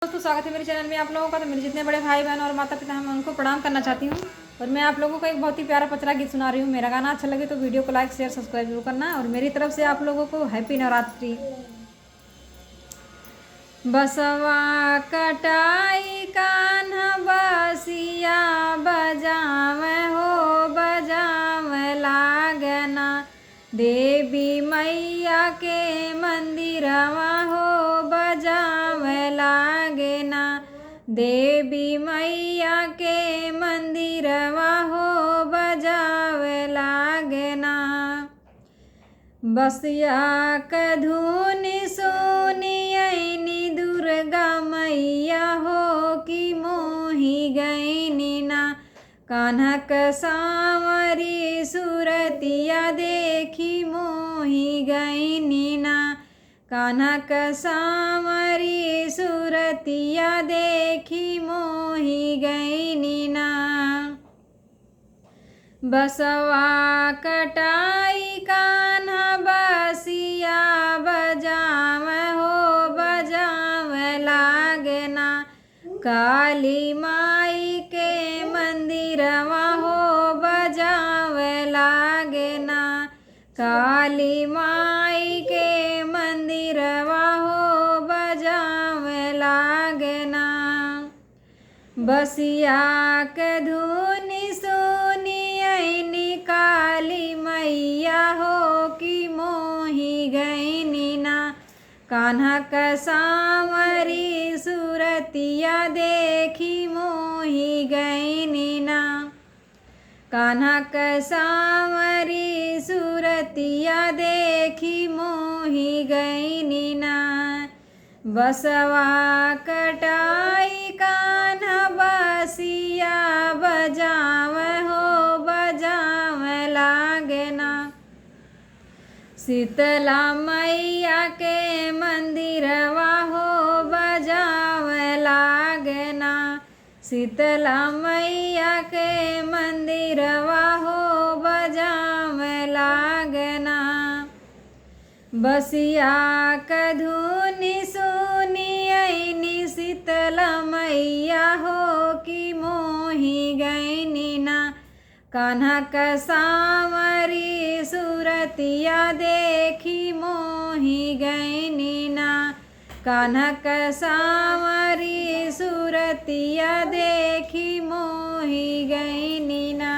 दोस्तों स्वागत है मेरे चैनल में आप लोगों का। तो मेरे जितने बड़े भाई बहन और माता पिता हैं मैं उनको प्रणाम करना चाहती हूँ। और मैं आप लोगों को एक बहुत ही प्यारा पचरा गीत सुना रही हूँ। मेरा गाना अच्छा लगे तो वीडियो को लाइक शेयर सब्सक्राइब जरूर करना। और मेरी तरफ से आप लोगों को हैप्पी नवरात्रि। बसवा कटाई कान्हा बासिया बजावे हो बजावे लागना। देवी मैया के मंदिरवा हो बजावे लागना। देवी मैया के मंदिरवा हो बजावे लागना। बसिया क धुन सुनियनी दुर्गा मैया हो कि मोही गईनी ना। कान्हा क सांवरी सूरतिया देखी मोही गईनी ना। कान्हा क सांवरी सूरतिया देखी मोही गईनी ना। बसवा कटाई कान्हा बासिया बजावे हो बजावे लागना। काली माई के मंदिरवा हो बजावे लागना। काली माई के मंदिरवा हो बजावे लागना। बसिया के धुन सुनियनी काली मैया हो कि मोही गईनी ना। कान्हा क सांवरी सूरतिया देखी मोही गईनी ना। कान्हा क सांवरी सूरतिया देखी मोही गईनी ना। बसवा कटाई कान्हा बासिया बजावे हो बजावे लागना। शीतला मैया के मंदिरवा हो बजावे लागना। शीतला मैया के मंदिरवा हो बजावे लागना। बसिया क धुन सुनियनी शीतला मैया हो कि मोही गईनी ना। कान्हा क सांवरी सूरतिया देखी मोही गईनी ना। कान्हा क सांवरी सूरतिया देखी मोही गईनी ना।